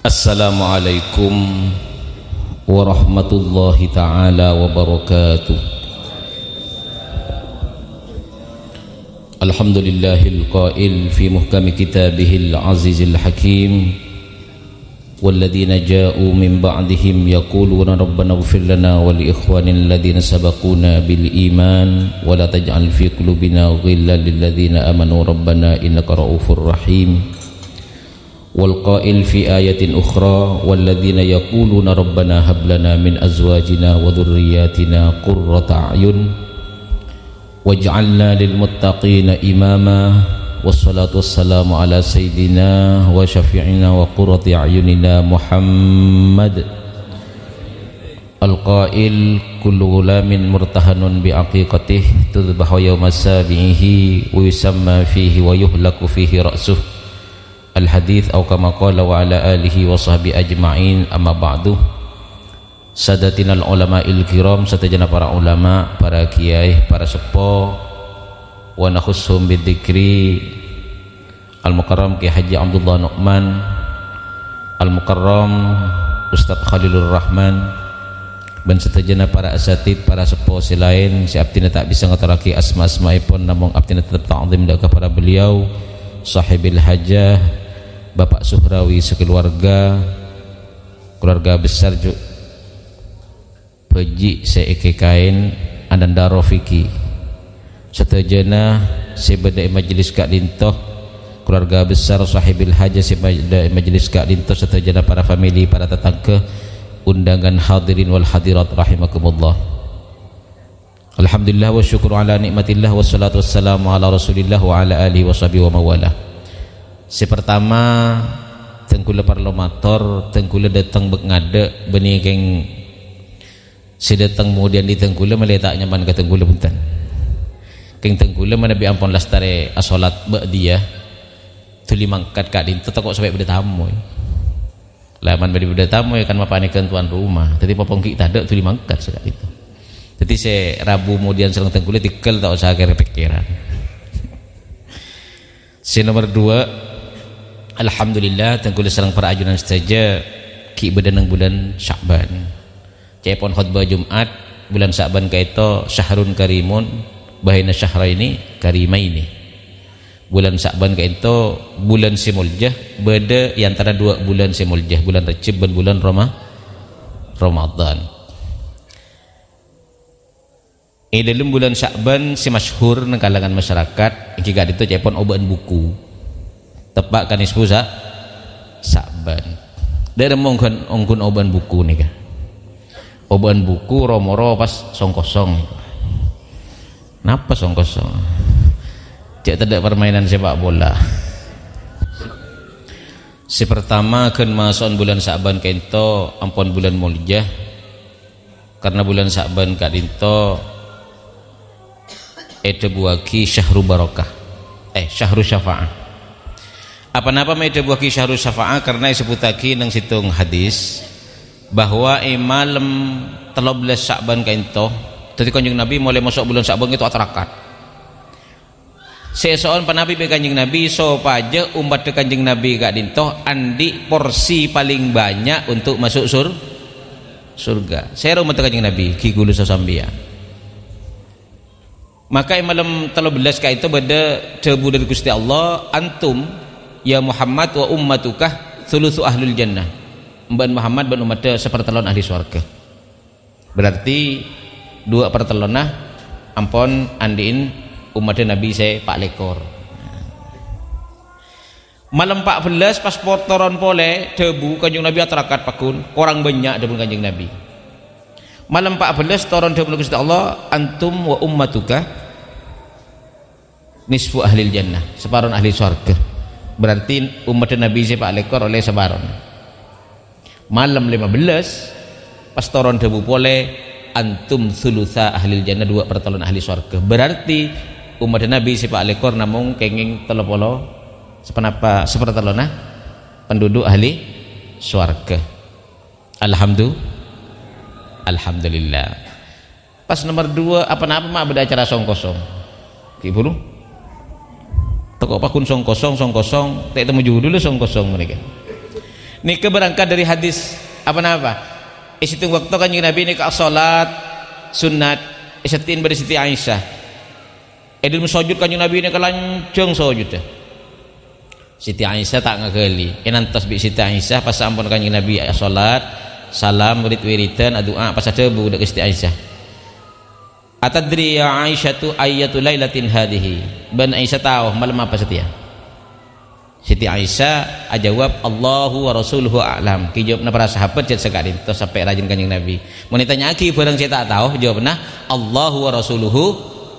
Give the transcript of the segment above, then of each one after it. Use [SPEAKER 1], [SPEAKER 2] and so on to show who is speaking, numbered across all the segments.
[SPEAKER 1] Assalamualaikum warahmatullahi ta'ala wabarakatuh. Alhamdulillahil qail fi muhkami kitabihil azizil hakim, walladzina ja'u min ba'dihim yaquluna rabbana ighfir lana wa li ikhwanil ladzina sabaquna bil iman wa la taj'al fi qulubina ghillan lil ladzina amanu rabbana innaka ra'ufur rahim. والقائل في آية أخرى والذين يقولون ربنا هب لنا من أزواجنا وذرياتنا قرة أعين واجعلنا للمتقين إماما والصلاة والسلام على سيدنا وشفيعنا وقرة أعيننا محمد القائل كل غلام مرتهن بعقيقته تذبح يوم سابعه ويسمى فيه ويهلك فيه رأسه Al-hadits atau kama qala wa ala alihi wa sahbihi ajma'in, amma ba'du. Sadatinal ulama'il kiram, satajana para ulama, para kiai, para sepo, wa nakhussum bidzikri al-mukarram Ki Haji Abdullah Nu'man, al-mukarram Ustaz Khalilur Rahman, dan satajana para asatid, para sepo selain si abdina tak bisa ngataraki asma-asma'ipun, namun abdina tetap ta'zim kepada beliau sahibil hajah Bapak Suhrawi sekeluarga, keluarga besar Peji Seike Kain Ananda Rofiki, setajana sebeda majelis Kak Dintoh, keluarga besar sahibil hajah sebeda majelis Kak Dintoh, setajana para famili, para tetangga, undangan hadirin wal hadirat rahimakumullah. Alhamdulillah wa syukur ala nikmatillah wassalatu wassalamu ala rasulillah wa ala alihi wa sahbihi wa mawalah. Si pertama tengkula parlomator, tengkula datang ngade benih keng si datang kemudian di tengkula meletak nyaman ke tengkula punten keng tengkula mana bi ampun lastare asolat ba'diyah tuli mangkat Kak Dinto kok sampai beda tamu laman beda tamu kan mapanikan tuan rumah tadi popongki tak ada tuli mangkat sekali itu. Jadi saya Rabu kemudian serang tengkula tikel tak usah kira pikiran. Si nomor 2, alhamdulillah tengkula serang para ajunan saja ki bedanang bulan Sya'ban. Cepon khutbah Jumat bulan Sya'ban kaito syahrun karimun baina syahraini karimaini. Bulan Sya'ban kaito bulan simuljah beda antara dua bulan simuljah, bulan Rajab dan bulan Ramadan. Dalam bulan Sya'ban si masyhur nang kalangan masyarakat iki gak itu cepon oban buku tepak kan isbu Sya'ban dari mongkon ongkun oban buku nih kan oban buku romoro pas songkosong napa songkosong cek tidak permainan sepak bola. Si pertama kan masuk bulan Sya'ban kento ampun bulan muljah karena bulan Sya'ban kadinto buaki syahru barakah syahru syafa'ah. Apa-apa meda buaki syahru syafa'ah karena disebutake nang situng hadis bahwa malam 13 Sya'ban kainto dadi Kanjeng Nabi mulai masuk bulan Sya'ban itu atarakat. Sesoon panabi be Kanjeng Nabi so paja umat de Kanjeng Nabi gak dintoh andi porsi paling banyak untuk masuk surga. Saya umat Kanjeng Nabi ki gulu sasambia. Maka malam 13 ka itu beda debu dari Gusti Allah, antum ya Muhammad wa ummatukah thulutsu ahlul jannah. Mban Muhammad dan umatnya sepertelon ahli surga. Berarti 2/3 ampun andiin umatnya Nabi saya pak lekor. Malam 14 pas portoron pole debu Kanjeng Nabi atarakat pakun, orang banyak debu Kanjeng Nabi. Malam 14 toron debu Gusti Allah, antum wa ummatuka nisfu ahlil jannah, separuh ahli surga. Berarti umat Nabi saya pak lekor oleh separuh. Malam 15 pas toron debu pole, antum thulutsa ahlil jannah, 2/3 ahli surga. Berarti umat Nabi saya pak lekor namung kenging 30 sepenapa sepertelona penduduk ahli surga. Alhamdulillah. Pas nomor 2 apa-apa mah beda acara songkosong ki bulu toko pakun songkosong tak temu dulu songkosong mereka Nika berangkat dari hadis apa isitung waktu kanjeng Nabi nika salat sunat isatin pada Siti Aisyah edil sujud kanjeng Nabi nika lancung sujud Siti Aisyah tak ngakeli enantos bi Siti Aisyah pas ampun kanjeng Nabi salat salam wirid-wiridan doa pas debu dak Siti Aisyah atadri ya Aisyah tu ayatu lailatin hadhihi ban Aisyah tahu malam apa setia Siti Aisyah ajawab Allahu wa rasuluhu a'lam kijawabna para sahabat jet sekali terus sampai rajin kanjeng Nabi mun ditanya aki barang saya tak tahu jawabna Allahu wa rasuluhu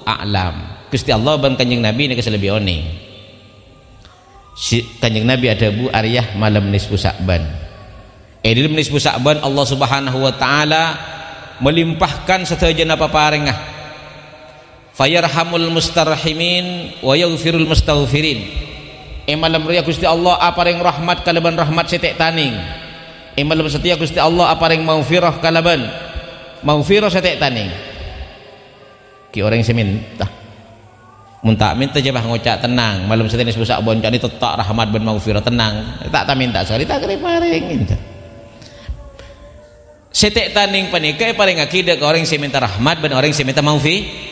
[SPEAKER 1] a'lam Gusti Allah ban kanjeng Nabi ini lebih one kanjeng Nabi ada bu ariyah malam nisfu Sa'ban dalam nisfu Sa'ban Allah subhanahu wa ta'ala melimpahkan setajana paparengah fayarhamul mustarhimin wa yaghfirul mustaghfirin malam ria Gusti Allah aparing rahmat kalaban rahmat setek taning malam setia Gusti Allah aparing maghfirah kalaban maghfirah setek taning ki orang seminta muntak minta jebah ngocak tenang malam setia nisbu Sa'ban cani tetak rahmat ban maghfirah tenang tak minta sekali tak kira paring setek taning panika paring akidah ke orang seminta rahmat ban orang seminta maghfirah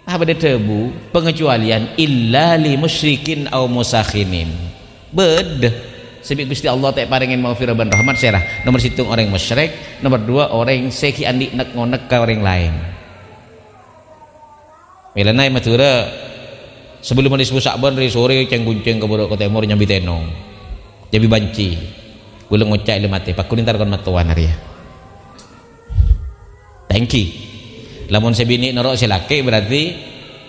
[SPEAKER 1] ada tebu pengecualian illa li musyrikin au musakhinin bed sebab Gusti Allah tak paringin maghfirah ban rahmat serah nomor situng orang musyrik nomor dua orang seki andi nek ngonek ka orang lain melanai matura sebelum disebut Sa'ban dari sore ceng-gunceng ke buruk ke timur nyambi tenong jadi banci gulung ngocak le mate pakun ntar kon matuan hari ya thank you lamun sebini norok selake berarti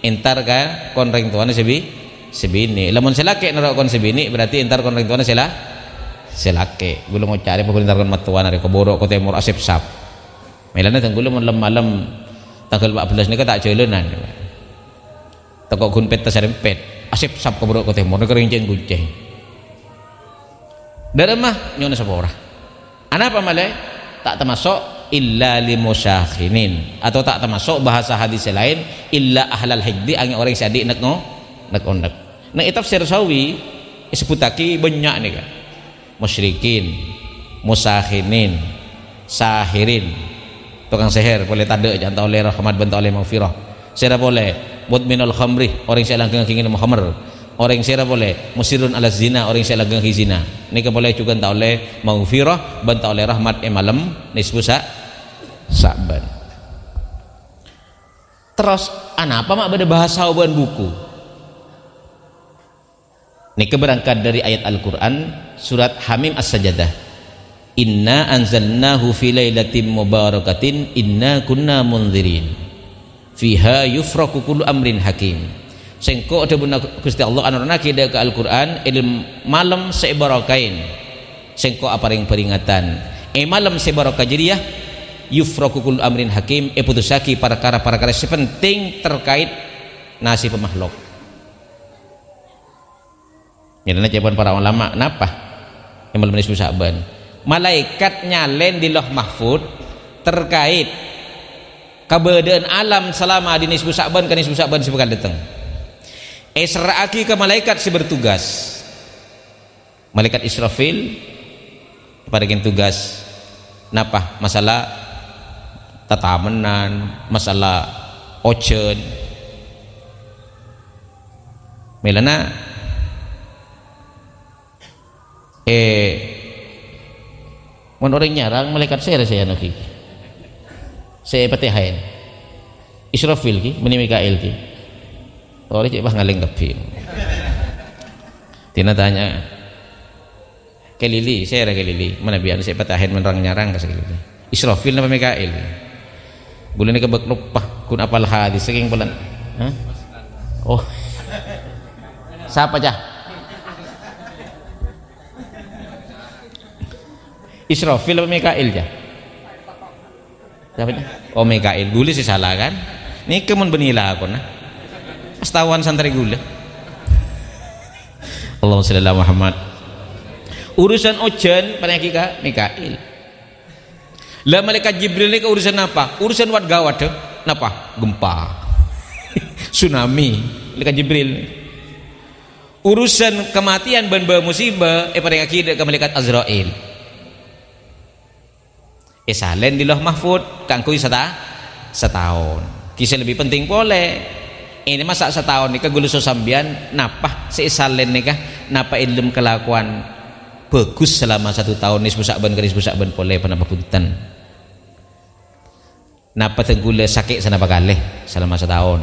[SPEAKER 1] entar ka kon ring tuane sebini lamun selake norok kon sebini berarti entar kon ring tuane selake gulung ngocare pakun ntar kon matuan hari ke borok ke timur asep sap melana tanggul malam tanggal 14 nika tak jeulenan tekok gunpet tasarempet asep sap ke borok ke timur nika ring gunceng daremah nyona sapa ora ana apa malai tak termasuk illa limusakhinin atau tak termasuk bahasa hadis lain illa ahlal hijdi angin orang sadik nek onek nah tafsir sawi sebutaki banyak nih kan musyrikin musakhinin sahirin tukang seher boleh tade jangan oleh rahmat bentuk oleh maghfirah sira boleh mudminul khamri orang saya langgeng ingin khamr orang sira boleh musirun ala zina orang saya langgeng zina ini boleh juga tak oleh maghfirah bentuk oleh rahmat malam nisfu Sa'ban terus apa mak beda bahasa uban buku ini keberangkat dari ayat Al-Quran surat Hamim As-Sajadah inna anzalnahu fi lailatin mubarakatin inna kunna munzirin fiha yufraku kullu amrin hakim sengko ada bunda Gusti Allah anorna kida ke Al-Quran ilm malam sebarakain sengko apa ring peringatan malam sebarakah jadiah yufraku kullu amrin hakim putusaki perkara sepenting terkait nasib makhluk ini jawaban para ulama kenapa yang malam nisfu Sa'ban malaikat nyalen di Lauh Mahfud terkait keberadaan alam selama di nisfu Sa'ban kan nisfu Sa'ban sebekal datang seraki ke malaikat si bertugas malaikat Israfil paringin tugas napa masalah tatamenan masalah ocean melana mun orang nyarang malaikat saya naki saya patihain Israfil ki meni Mikail ki oleh cek bah ngaleng kepin tina tanya kelili saya kelili mana biar saya patihain menerang nyarang ke kelili Israfil nama Mikail bulan ini kebek lupa kun apal hadis saking bulan oh siapa cah Israfil apa Mikail cah siapa cah oh Mikail gula sih salah kan ini kemun benila aku nah astawan santri gula Allahumma shalli ala Muhammad urusan ocean panakika Mikail lah malaikat Jibril ini urusan apa? Urusan wat gawat deh. Napa? Gempa, tsunami. Malaikat Jibril. urusan kematian ben musibah paring akidah ke malaikat Azrail salen di Lauh Mahfud kangkui setahun kisah lebih penting boleh ini masa setahun nikah gulu sambian napah salen nikah napa ilmu kelakuan bagus selama 1 tahun nisbu sakban ke nisbu sakban boleh penapa punten napa tenggula sakit sana pakaleh selama setahun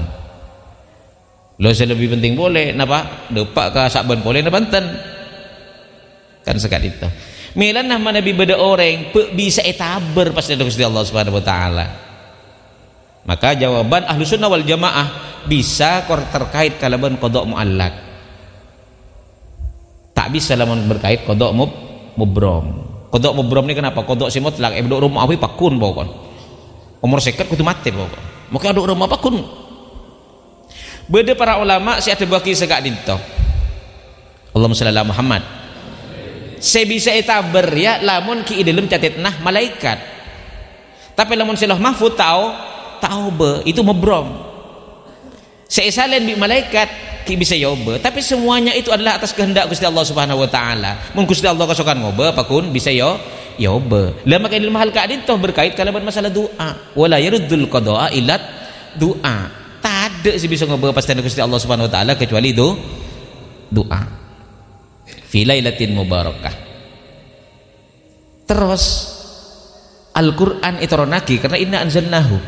[SPEAKER 1] lo lebih penting boleh napa depak ke sakban boleh napa enten kan sekat itu milan nama Nabi beda orang bisa etaber pas dari Gusti Allah Subhanahu wa taala. Maka jawaban ahlu sunnah wal jamaah bisa terkait kalaban qada muallak. Tak bisa lamun berkait qada mubrom. Qada mubrom ni kenapa? Qada si mutlak bedok rumah awi pakun pokon. Umur 50 kudu mati pokon. Maka aduk rumah pakun. Beda para ulama si ada bagi segak dinto. Allahumma shalli ala Muhammad. Saya bisa etaber ya lamun ki dalam catetnah malaikat tapi lamun Lauh Mahfud tahu be itu mebrom saya salen bi malaikat ki bisa yobe tapi semuanya itu adalah atas kehendak Gusti Allah Subhanahu wa taala mun Gusti Allah kasokan ngobe pakun bisa yobe lah maka ilmu hal kadin toh berkait kalaban masalah doa wala yaruddul qada'a illa doa tak ada sih bisa ngobe pasti Gusti Allah Subhanahu wa taala kecuali itu doa fi lailatin mubarakah. Terus Al-Qur'an itoronaki karena inna anzalnahu.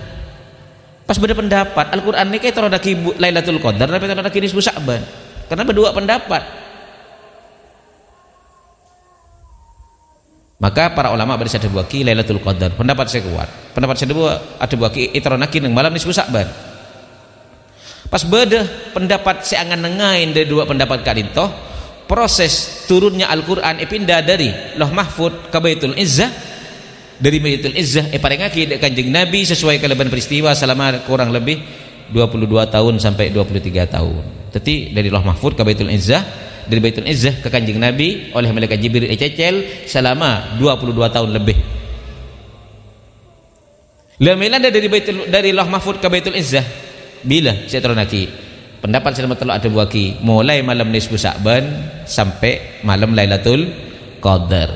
[SPEAKER 1] Pas beda pendapat Al-Qur'an ini kayak itoronaki Lailatul Qadar tapi itoronaki nisfu Sya'ban. Karena berdua pendapat. Maka para ulama bersada buaki Lailatul Qadar. Pendapat saya kuat. Pendapat saya dua ada buaki itoronaki nang malam nisfu Sya'ban. Pas beda pendapat saya angan nengain dari dua pendapat kadintoh proses turunnya Al-Quran pindah dari Lauh Mahfud ke Baitul Izzah dari Baitul Izzah paring akidah Kanjeng Nabi sesuai kelebihan peristiwa selama kurang lebih 22 tahun sampai 23 tahun jadi dari Lauh Mahfud ke Baitul Izzah dari Baitul Izzah ke Kanjeng Nabi oleh malaikat Jibril ececel selama 22 tahun lebih lamilan dari Lauh Mahfud ke Baitul Izzah bila saya teronaki pendapat saya telok ada buaki mulai malam nisfu Sya'ban sampai malam Lailatul Qadar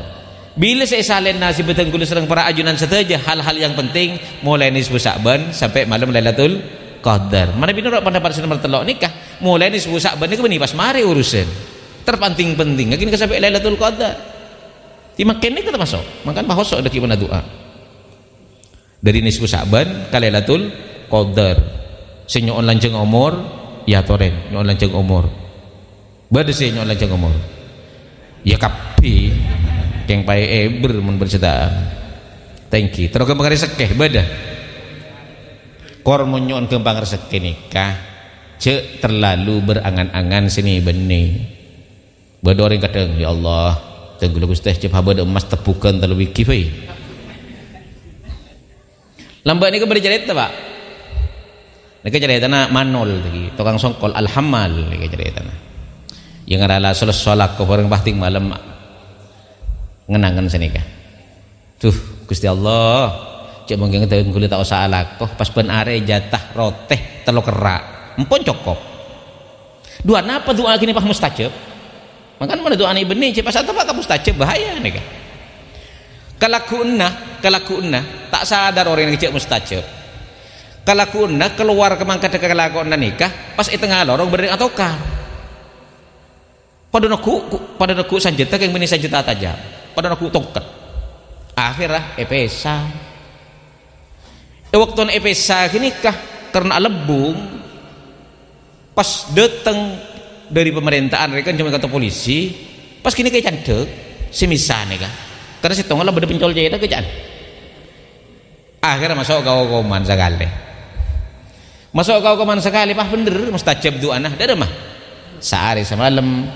[SPEAKER 1] bila saya salen nasi betenggul serang para ajunan saja hal-hal yang penting mulai nisfu Sya'ban sampai malam Lailatul Qadar mana binur pendapat saya telok nikah mulai nisfu Sya'ban itu beni pas mari urusan terpenting-penting lagi sampai Lailatul Qadar dimakan ini kita masuk makan bahosok ada gimana doa dari nisfu Sya'ban ke Lailatul Qadar senyon lanjeng umur ya toren nyon lanjeng umur bade sih nyon lanjeng umur ya kapi keng pae eber mun bercetaan thank you terus kembang resekeh bada kor munyon kembang resekeh nikah cek terlalu berangan-angan sini benih bada orang kadang ya Allah tenggul Gusti cep habada emas tepukan terlalu wiki we lambat ni ke bade cerita Pak mereka ceritanya manol lagi tukang songkol alhamal mereka ceritanya yang adalah solak ke orang bahting malam ngenangan senikah tuh Gusti Allah cek mungkin kita kulit tak usah alak pas ben are jatah roteh telur kerak empon cokop dua napa doa gini pak mustajab makan mana doa ini benih cek pas atau pak mustajab bahaya nih kalakuunna tak sadar orang yang cek mustajab kalakuunna keluar kemangkat ke kalakuunna nikah pas itu ngalorong berdeng ataukah pada naku sanjata yang benih sanjata tajam pada naku tongkat akhirah epesa waktu epesa nikah karena lebung pas datang dari pemerintahan mereka cuma kata polisi pas kini kayak candek semisal nikah karena si tonggal beda pencol jahit kejan akhirnya masuk kau-kauman sekali masuk kau-kauman sekali pah bener mustajab doa nah dah mah sehari semalam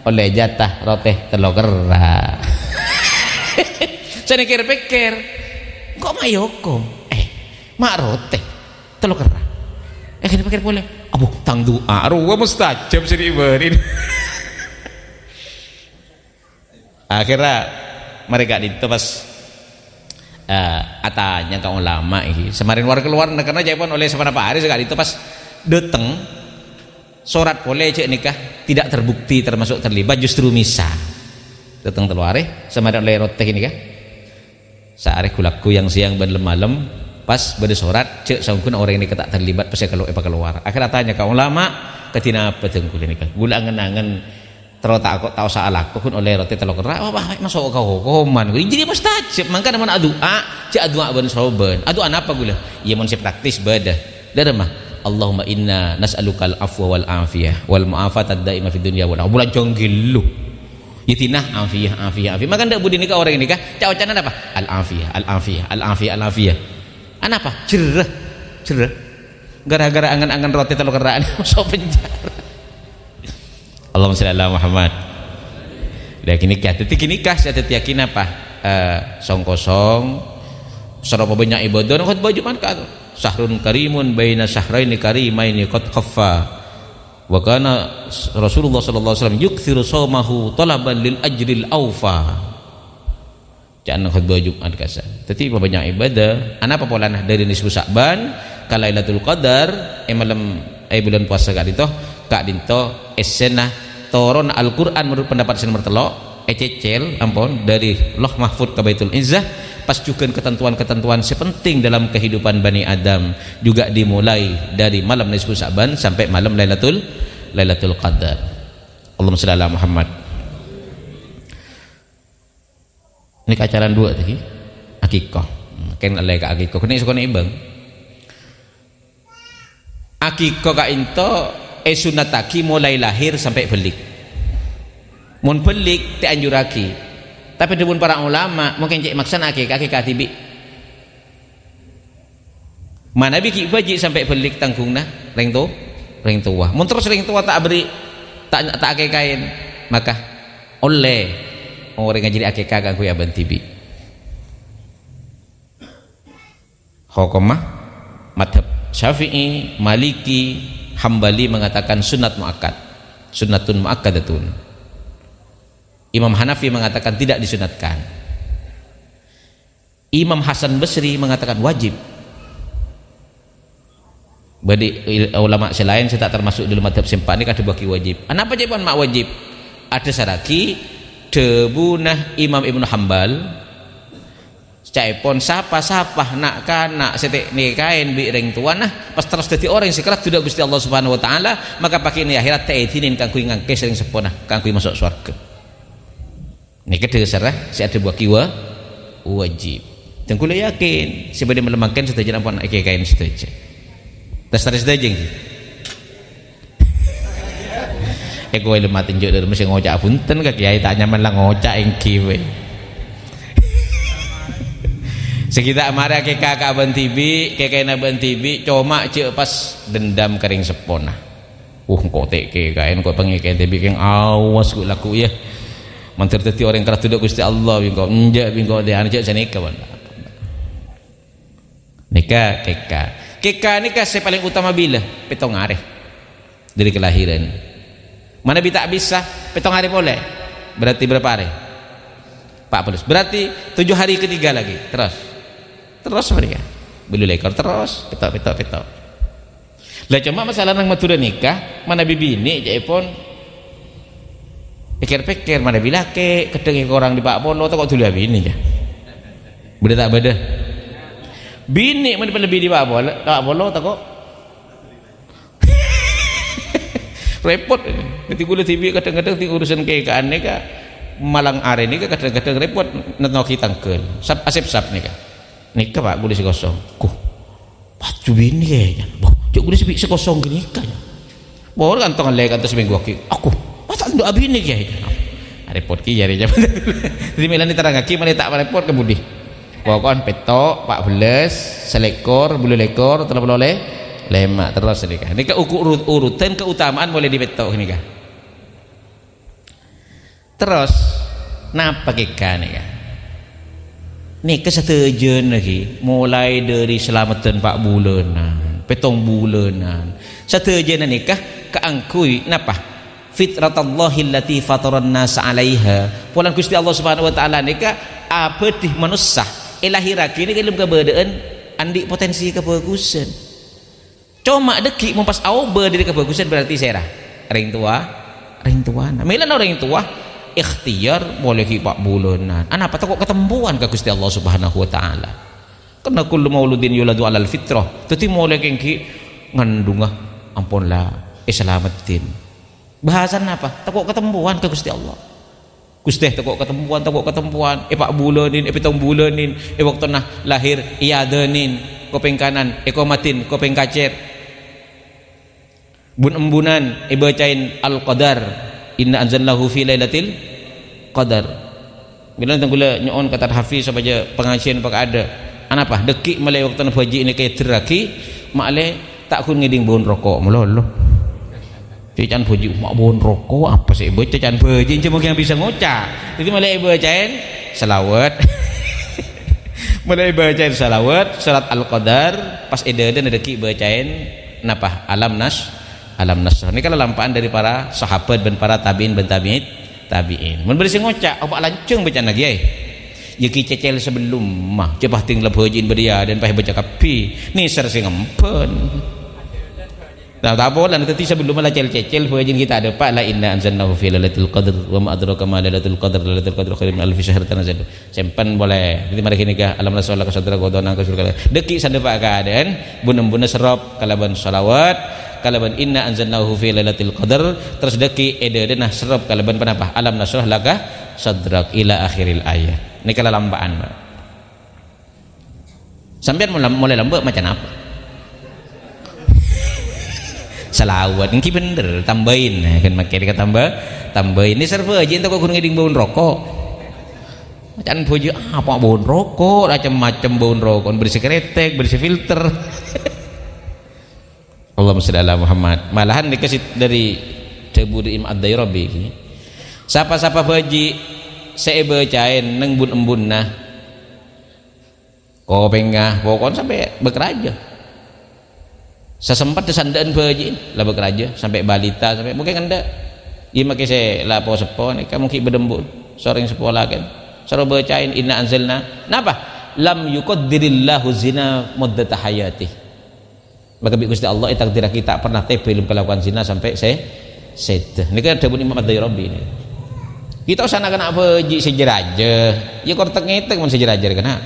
[SPEAKER 1] oleh jatah roteh telur kerak saya pikir kok mayokom mak roteh telur kerak kena pikir boleh abu tang doa ruwa mustajab sini ibarin akhirnya mereka itu pas atanya kaum ulama ini semarin keluar karena jawaban oleh sepanjang hari sekali itu pas dateng Sorat boleh cek nikah tidak terbukti termasuk terlibat justru misa. Datang teluare sama ada oleh roteh ini kah? Saare kulaku yang siang ben malam pas bade sorat cek sangkun orang ini tak terlibat pas kalau keluar. Akhirnya tanya ka ulama ketina apa tengkul nikah. Gula angen-angen terus tak tahu salah aku kun oleh roteh telo kera wah masuk kau koman. Jadi mustajab mangka mana doa cek doa ben soben. Doa apa gula? Iya mun praktis bada. Dah mah Allahumma inna nas'alukal afwa wal afiyah wal mu'afatad daimah fid dunya wal akhirah. Bulan jonggil lu. Yitinah afiyah. Maka ndak budi nikah orang nikah, cak-cakan apa? Al afiyah. Apa? Cerah. Gara-gara angan-angan roti telur keraan masuk penjara. Allahumma shalli ala Muhammad. Lagi nikah, detik nikah saya yakin apa? Song kosong. Serapa banyak ibadah nang baju man ka. Sahrun karimun baina syahraini karimaini qad khaffa wa kana Rasulullah sallallahu alaihi wasallam yukthiru shaumahu talaban lil ajril awfa. Jangan khutbah Jumat kasa. Tapi banyak ibadah. Apa polana dari nisfu Sa'ban ka Lailatul Qadar malam bulan puasa kak dinto esenah toron Al-Qur'an menurut pendapat sen mertelok cecel ampun dari Loh Mahfud ke Baitul Izzah. Pascukan ketentuan-ketentuan sepenting dalam kehidupan Bani Adam juga dimulai dari malam nisfu Sa'ban sampai malam Lailatul Qadar. Allahumma shalli ala Muhammad. Ini acara dua tadi akikah. Kan alai ka akikah kene sukone ibang. Akikah ka into sunataki mulai lahir sampai belik. Mun belik te anjuraki. Tapi dibun para ulama mungkin cek maksana akikah tibi. Mana biki baji sampai belik tangkungna reng tua. Mun terus reng tua tak beri tak akikain maka oleh orang ngajiri akikah kanggo aban tibi. Hukumah madhab Syafi'i, Maliki, Hambali mengatakan sunat muakkad. Sunnatun muakkadatun. Imam Hanafi mengatakan tidak disunatkan. Imam Hasan Basri mengatakan wajib. Bagi ulama selain saya tak termasuk dalam madhab sempat ini kada bagi wajib. Apa jawaban mak wajib? Ada saraki debunah Imam Ibnu Hambal. Caipon sapa nak setek nikahin bi ring tuan pas terus dadi orang sekerat tidak Gusti Allah Subhanahu wa taala maka pakai ini akhirat taitinin kanggo ngangke sering sepona kanggo masuk surga. Nikah dasarnya si ada buah kiwa wajib. Tengku le yakin sebagai melemahkan setuju ampun kain setuju. Dasar setuju sih. Gue lemah tinjuk dari mesti ngocak punten ke kiai tak nyaman lah ngocak yang kiwe. Sekitar marah ke kakak bantibi, kekain bantibi, cuma cek pas dendam kering sepona. Kok teke kain kok pengikain tibi keng awas gue laku ya. Mantir teti orang keras duduk Gusti Allah bingko enjak bingko dia anak saya nikah nikah saya paling utama bila petong areh dari kelahiran mana tak bisa petong areh boleh berarti berapa hari 40 berarti 7 hari ketiga lagi terus mereka beli lekor terus petok lah cuma masalah nang matura nikah mana bibi ini jaipon pikir-pikir mana bila kedeng orang di Pak Polo kok dulu bini ya beda tak beda bini mana lebih di Pak Polo kok repot nanti gue TV kadang-kadang di urusan kekaan nih kak malang are nih kadang-kadang repot nanti tangkel asep nih kak nikah Pak gue si kosong baju bini kayaknya cuk gue si kosong gini kan bawa kantong lek kantor seminggu aku tak doa bini kiai repot ki jari jam jadi milan diterangaki mana tak repot kemudi pokoknya petok 14 selekor bulu lekor telah boleh lemak terus nikah nikah urutan keutamaan boleh dipetok nikah terus napa kika nikah setujuan lagi mulai dari selamatan 4 bulanan petong bulanan setujuan nikah keangkui napa fitratallahi allati fataran nas 'alaiha. Pulang Gusti Allah Subhanahu wa taala nika abadih manusah. Lahirake ini dalam keberadaan andi potensi kebagusan. cuma deki mempas auba dari kebagusan berarti serah ring tua nah milan orang tua ikhtiar boleh ki 4 bulanan apa takut ketempuan ke Gusti Allah Subhanahu wa taala karena kullu mauludin yuladu alal fitrah teti mulai kengki ngandungah ampunlah islamatin bahasan apa takut ketempuan ke Gusti Allah Gusti takut ketempuan 4 bulanin 7 bulanin waktu nah lahir iadanin kopeng kanan ekomatin kopeng kacir bun embunan bacain al-qadar inna anzalnahu fi lailatul qadar bila tanggula nyon kata hafiz saja pengajian pak ada apa dekik malai waktu haji ini kayak teraki malai tak kun ngiding bon rokok melolo cican haji mak bon rokok apa sih baca cican haji cuma yang bisa ngocak jadi malai bacain selawat mulai bacain selawat surat al-qadar pas edadan dekik bacain napa alam nas ini kalau lampaan dari para sahabat dan para tabiin mun bersih ngocak apa lancung baca lagi ya ki cecel sebelum mah cepah tinggal hajin beria dan pah baca kapi ni sersi ngempen nah tak boleh nanti sebelum malah cecel hajin kita ada pak la inna anzalnahu fi lailatul qadr wa ma adraka ma lailatul qadr khairum min alfi syahr tanazzalu simpan boleh jadi mari nikah alam rasulullah kasadra godona kasurga deki sande pak keadaan bun-bun serop kalaban salawat kalaban inna anzalnahu fi lailatul qadar terus deki ededenah serap kalaban penapa alam nasrah laka sadrak ila akhiril ayat ini kalau lambaan sampai mulai lambak macam apa selawat ini bener tambahin kan makin dikata tambahin ini serba aja entah kau ngiding bau rokok macam puji apa bau rokok macam-macam bau rokok berisi kretek berisi filter Allahumma shalli ala Muhammad malahan dikasih dari Tebur Imam Ad-Dairabi siapa-siapa haji saya bacain neng bun-embun nah kau pengah pokoknya sampai bekerja sesempat desandaan haji lah bekerja sampai balita sampai mungkin anda ia makai saya lapo sepo nih kamu ki bedembun sering sepolah kan suruh bacain inna anzalna napa lam yuqaddirillahu zina muddata hayatih maka bi Gusti Allah takdir kita pernah belum melakukan zina sampai sedah ini kan ada Imam Ad-Dairabi ini kita usah nak haji sejeraja ya kortek ngetek mun sejeraja kena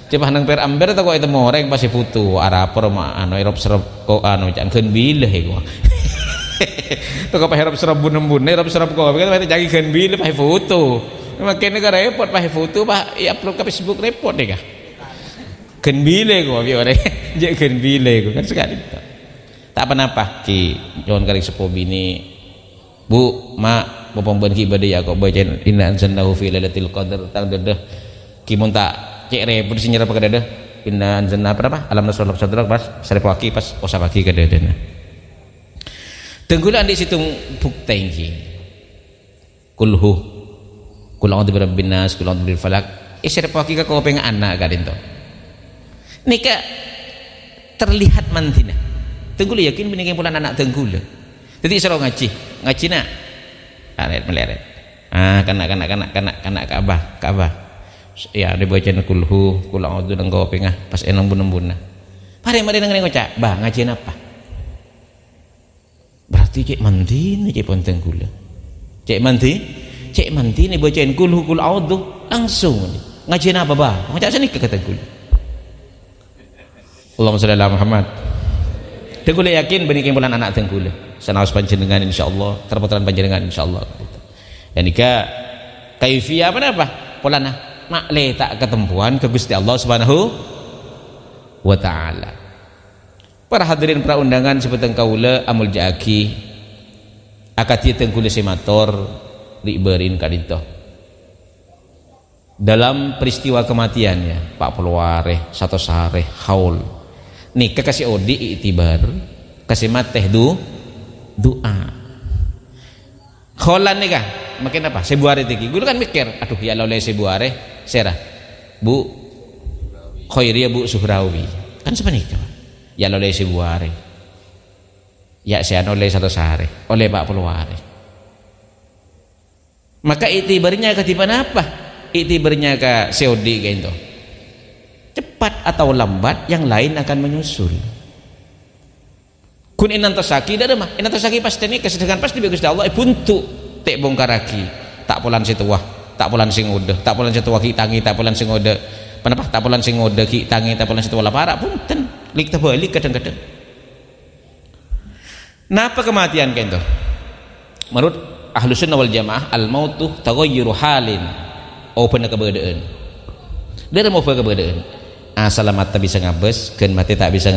[SPEAKER 1] coba nang per amber tak kok itu moreng pasti foto arapor mah anu erop serep kok anu jangan bileh kok tuh kok herop serep bun-bun erop serep kok kan jangan kan bileh pakai foto makin negara repot pakai foto pak ya upload ke Facebook repot deh kah genbile kok biore je genbile kok kan sekali tak apa-apa ki jangan kali sepo bini bu mak bopong ki bade ya kok baca inna anzalnahu fi lailatul qadar tang dedah ki mun tak cek repot sing nyerap ke dedah inna anzalna apa alam nasrul sadrak pas sare pagi pas osa pagi ke dedena tenggulan di situ bukti ki kulhu kul a'udzu birabbin nas kul a'udzu bil falaq sare pagi ka kau pengen anak kadin to nika terlihat mantina tenggula yakin bini pulang anak tenggula jadi suruh ngaji nak meleret kanak Ka'bah ya dia baca kulhu kul a'udzu nang kau pengah pas enang bun-bun mari nang ngocak bah ngaji apa berarti cek mantina cek pun tenggula cek mantina bacain kulhu kul a'udzu langsung ngaji apa bah ngocak sini ke tenggula Allahumma shalli ala Muhammad tenggula yakin bani bulan anak tenggula sanaos panjenengan insyaallah terputeran panjenengan insyaallah dan ika kaifiyah apa polana makle tak ketempuan ke Gusti Allah Subhanahu wa taala para hadirin para undangan sebeteng kaula amul jaaki akati tenggula semator riberin kadito dalam peristiwa kematiannya Pak Pulware satu sare haul nikah kasih odi itibar kasih mateh doa kholan nikah makin apa sebuare tiki gue kan mikir aduh ya loleh sebuare serah bu Khairiyah bu Suhrawi kan sepenikah ya loleh sebuare ya saya oleh satu sare oleh Pak Pulware maka itibarnya ketiban apa itibarnya ke seodi kayak itu cepat atau lambat yang lain akan menyusul kun inantosaki dah mah inantosaki pasti ni kesedekan pasti bagus dah Allah buntu tek bongkaraki tak polan situah tak polan sing udah tak polan situah ki tangi tak polan sing udah panapa tak polan sing udah ki tangi tak polan situah lapara punten lik terbalik kadang-kadang. Napa kematian kento menurut Ahlus Sunnah wal Jamaah al mautu taghayyuru halin open keberadaan dari mau keberadaan asal mata bisa ngabes kan mati tak bisa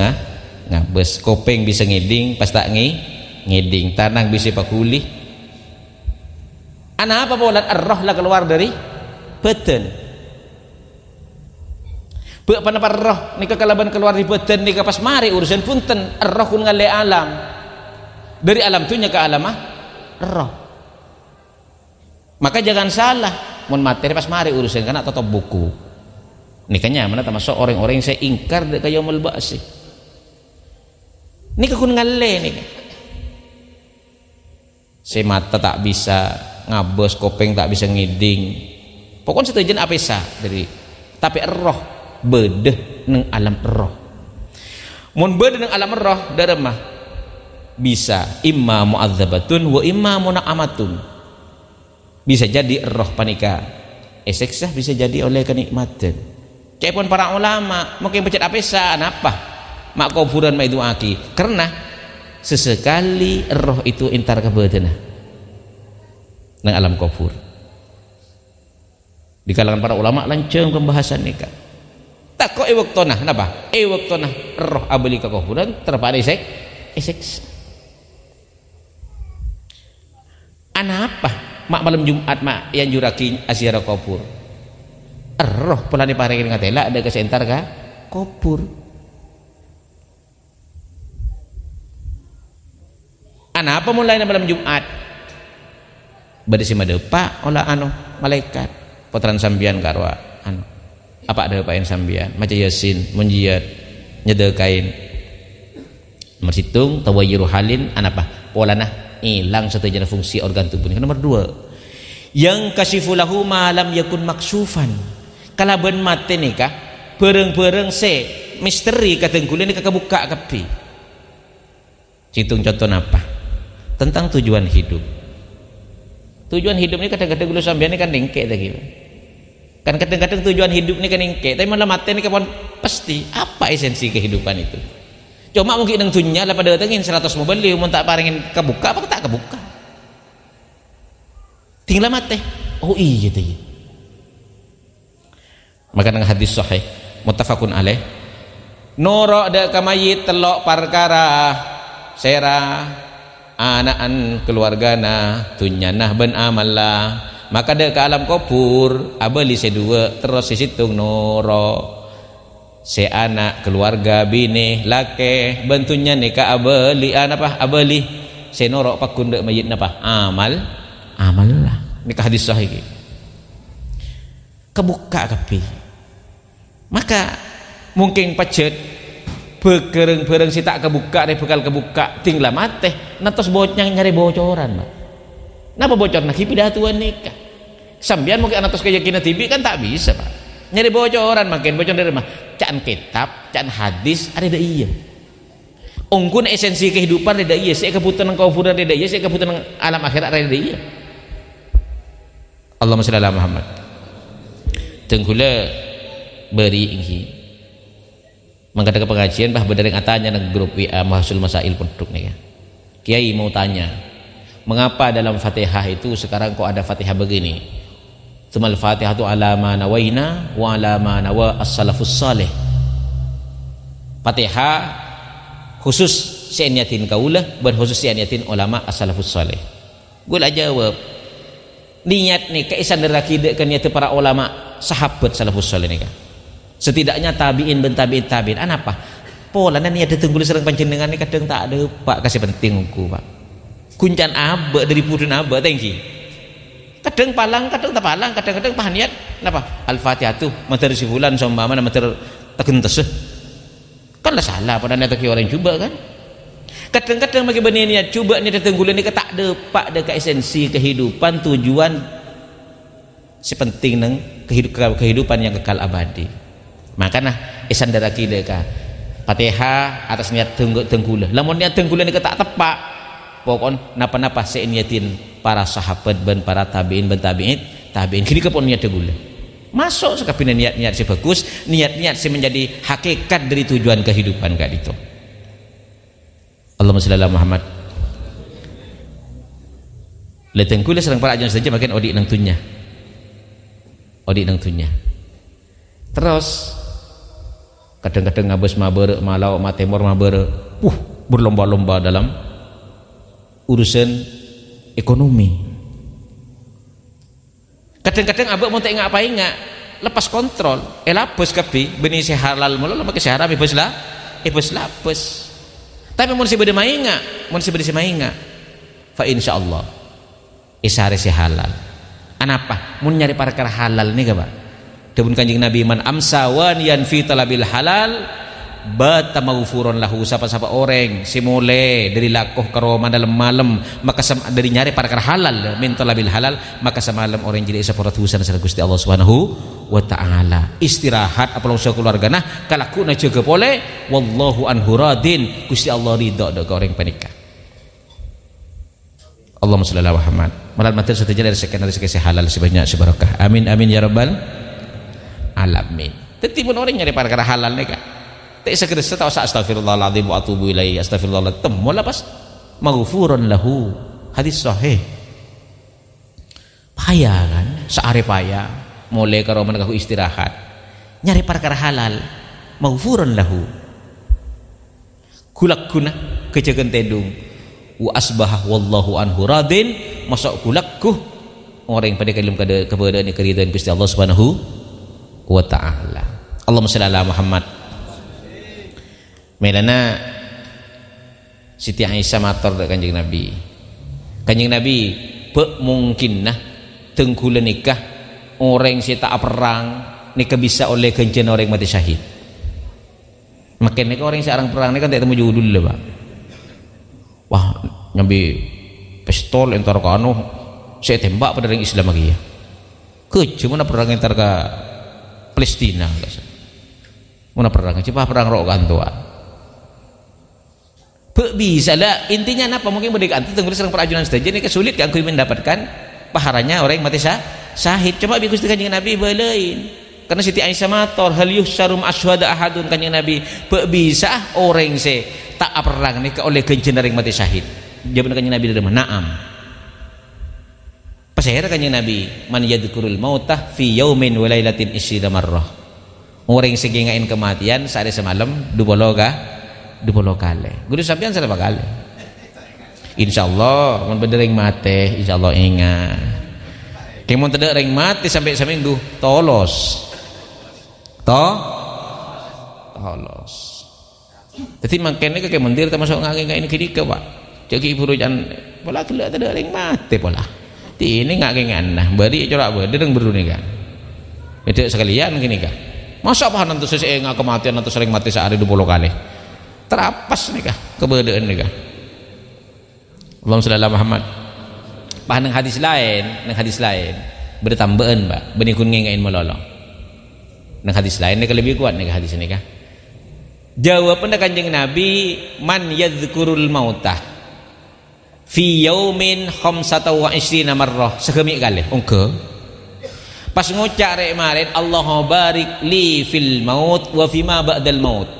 [SPEAKER 1] ngabes kopeng bisa ngeding pas tak ngeding tanang bisa pakuli ana apa polat ar-roh lah keluar dari badan buat panapa roh nika kalaban keluar di badan nika pas mari urusan punten ar-roh kun ngale alam dari alam tunya ke alam roh maka jangan salah mun materi pas mari urusan kana atau buku nikahnya mana termasuk orang-orang yang saya ingkar dek yaumul ba'si nikah kun ngale nikah saya mata tak bisa ngabes kopeng tak bisa ngiding pokoknya setujuan apa sah dari tapi roh bedeh neng alam roh mun bedeh neng alam roh daremah bisa imma mu'adzabatun wa imma muna'amatun bisa jadi roh panika eseksah bisa jadi oleh kenikmatan kayak pun para ulama mungkin pecat apa sah apa mak kuburan mak itu aki karena sesekali roh itu intar kebetulan nang alam kubur di kalangan para ulama lancang pembahasan nikah tak kok waktunah kenapa waktunah roh abeli ke kuburan terpada isek ana apa mak malam Jumat mak yang juraki asyara kubur roh pelani paringin ngatela ada kesentar ka kubur ana apa mulai malam Jumat badai madepa olah malaikat potran sambian karwa apa ada pain sambian maca yasin munjiat nyedekain nomor situng tawayyuru halin anapa polana hilang setujuan fungsi organ tubuh. Nomor 2 yang kasifulahu malam yakun maksufan kalaban mate nikah bereng-bereng se misteri katengkulin nikah kebuka kapi citung contoh apa tentang tujuan hidup ini kadang-kadang dulu sambian ini kan ningke tadi kan kadang-kadang tujuan hidup ini kan ningke tapi malah mate ini kapan pasti apa esensi kehidupan itu cuma mungkin nang dunya lah pada datengin 100 mobil mau tak paringin kebuka apa tak kebuka tinggal mate oh iya tuh maka nang hadis sahih muttafaqun alaih noro da kamayit telok perkara sera anaan keluargana tunyanah ben amallah maka da ke alam kubur abeli sedua terus situng noro se anak keluarga bini lake bentunya nikah abeli apa abeli se norok pakun dek mayit napa amal lah nikah hadis sahih kebuka kapi maka mungkin pacet bekereng-bereng si tak kebuka deh bekal kebuka tinggal mate natos bocang nyari bocoran mbak napa bocor nak pidatuan nikah sambian mungkin natos keyakinan tibi kan tak bisa pak nyari bocoran makin bocor dari mah can kitab can hadis ada iya ungkun esensi kehidupan ada iya saya kebutuhan kuburan ada iya saya kebutuhan alam akhirat ada iya Allahumma shalli ala Muhammad tenggula beri inghi mengadakan pengajian bah berdering atanya nang grup WA Mahasul Masail Penduk nih ya Kiai mau tanya mengapa dalam Fatihah itu sekarang kok ada Fatihah begini Tumal Fatihatu ala ma nawaina wa ala ma nawa as-salafus salih. Fatihah khusus sianiatin kaulah dan khusus sianiatin ulama as-salafus salih. Gue lah jawab niat nih kaisan derakide kan niat para ulama sahabat salafus salih nih kan. Setidaknya tabiin ben tabiin apa? Pola niat ditunggu serang panjenengan nih kadang tak ada pak kasih penting ku pak. Kuncan aba dari pudun aba tengki. Kadang palang, kadang tak palang, kadang-kadang pahaniat kenapa? Al-Fatihah tuh materi si bulan sama mana materi tegentes kan lah salah pada niat orang coba kan kadang-kadang bagi benih niat coba niat tenggulan ni tak ada pak ada esensi kehidupan tujuan sepenting neng kehidupan yang kekal abadi makanya esan darah kita Fatihah atas niat tenggula. Lamun niat tenggula ni tak tepak, pokon napa-napa saya niatin para sahabat dan para tabiin kini kepon niat tenggula. Masuk sekapina niat-niat si bagus, niat-niat si menjadi hakikat dari tujuan kehidupan kak itu. Allahumma shalli ala Muhammad. Le tenggula serang para ajan saja makin odik nang tunya. Terus kadang-kadang ngabes maber malau matemor maber berlomba-lomba dalam urusan ekonomi. Kadang-kadang abak mau tak ingat apa ingat lepas kontrol lapus kapi benih si halal mulu lepas si haram ibus lapus. Tapi mun si bade mainga fa insyaallah isare si halal. Anapa mun nyari perkara halal ni ka Pak? Dawuh Kanjeng Nabi man amsa wan yanfi talabil halal bata maghfuron lahu. Sapa-sapa orang si mulai dari lakuh karoma dalam malam maka dari nyari perkara halal min talabil halal maka semalam orang jadi saparatusan sareng Gusti Allah Subhanahu wa taala. Istirahat apalong sa keluargana kalakuna jaga pole wallahu anhu radin. Gusti Allah ridha ka orang panika. Allahumma shalli ala Muhammad. Malam matur setuju dari sekian halal sebanyak sebarakah. Amin amin ya rabbal alamin. Tetipun orang nyari perkara halal ni Kak. Tak sekedar tahu astagfirullahaladzim wa atubu ilaihi astagfirullah temu lepas maghfurun lahu. Hadis sahih. Payah kan? Seare payah mulai karo menengah istirahat nyari perkara halal maghfurun lahu. Kulak guna kejagan tedung wa asbah wallahu anhu radin. Masuk kulakku orang yang pada kalim keberadaan keridhaan Gusti Allah Subhanahu wa taala. Allahumma shalli ala Muhammad. Melana Siti Aisyah matur dak Kanjeng Nabi. Kanjeng Nabi mungkin tenggula nikah orang si tak perang nikah bisa oleh kencen orang mati syahid. Makin nikah orang seorang perang ni kan tak temu judul lah Pak. Wah nyambi pistol entar ka anu saya tembak pada orang Islam lagi ya. Cuma perang entar ka Palestina. Mana perang? Coba perang rok kantua. Bisa lah intinya apa mungkin berdekatan tenggelam serang perajunan saja ini kesulit kan aku mendapatkan pahalanya orang yang mati syahid. Coba bikus Kanjeng Nabi belain karena Siti Aisyah matur hal yuhsyarum asyhada ahadun Kanjeng Nabi bisa orang se tak perang ni oleh kencen orang mati syahid. Jawaban Kanjeng Nabi dari mana? Naam. Pasahir Kanjeng Nabi man yadhkurul mautah fi yaumin wa lailatin isyida marrah. Orang yang segengain kematian sehari semalam 20 kali. Guru sampean berapa kali? Insyaallah mun bedereng mate insyaallah ingat. Kemun tidak ring mati sampai seminggu tolos. Tolos. Jadi makanya ke mendir termasuk ngake-ngake ini kidika Pak. Jadi ibu rujan pola tu tak ada ring mati pola. Ini ngake-ngake nah bari corak bedereng beruni kan. Itu sekalian gini kan. Masa apa nanti sesuai ngak kematian nanti sering mati sehari 20 kali. Terapas nih kah keberadaan nih kah. Allahumma shalli ala Muhammad. Nang hadis lain bertambahan Pak benih kuning ngain melolong. Nang hadis lain nih lebih kuat nih hadis ini kah. Jawaban Kanjeng Nabi man yadhkurul mautah fi yaumin 25 marrah sekemi kali. Engke pas ngucap rek marit Allahumma barik li fil maut wa fima ba'dal maut.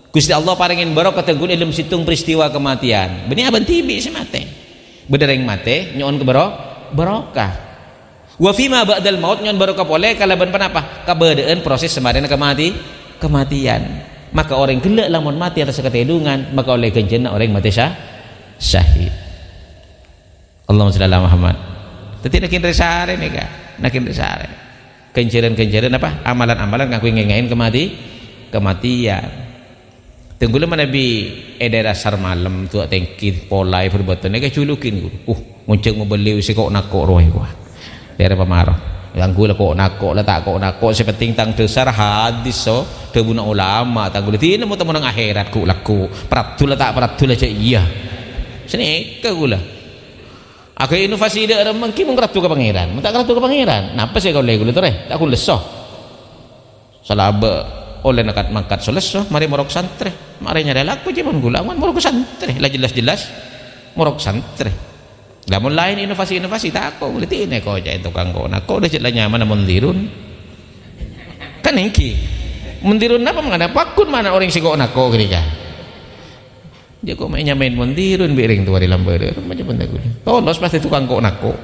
[SPEAKER 1] Gusti Allah paringin barokah tegun ilmu situng peristiwa kematian. Benih abang tibi si mate. Bedereng mate nyon ke barokah. Wa fima ba'dal maut nyon barokah boleh kalaban panapa? Kabadaan proses semadana kematian. Maka orang gelak lamun mati atas ketedungan maka oleh kenjena orang mati syahid. Allahumma shalli ala Muhammad. Teti nakin resare nih Kak. Nakin resare. Kenceran apa? Amalan-amalan ngaku ngengain kematian. Tenggulam Nabi daerah sar malam tu tengkir polai perbuatan ni culukin muncul membeli si kok nakok roh gua daerah pamarah yang gua kok nakok lah tak kok nakok sepenting tang dasar hadis so debuna ulama tang gula tidak mau temu nang akhirat ku laku peratul tak peratul aja iya sini ke gula aku inovasi dia mungkin mengkeratu ke pangeran tak keratu ke pangeran napa sih kau lagi gula tu tak aku lesoh salah oleh nakat mangkat selesai mari morok santre mari nyari laku je pun gulangan morok santre lah jelas-jelas morok santre lamun lain inovasi-inovasi tak kok boleh tine kok aja itu kang kok nak udah jelas nyaman mendirun kan engki mendirun apa mengada pakun mana orang si kok nak kok ketika dia kok mainnya main mendirun biring tu hari lamber macam benda gue tolos pasti tukang kok nak kok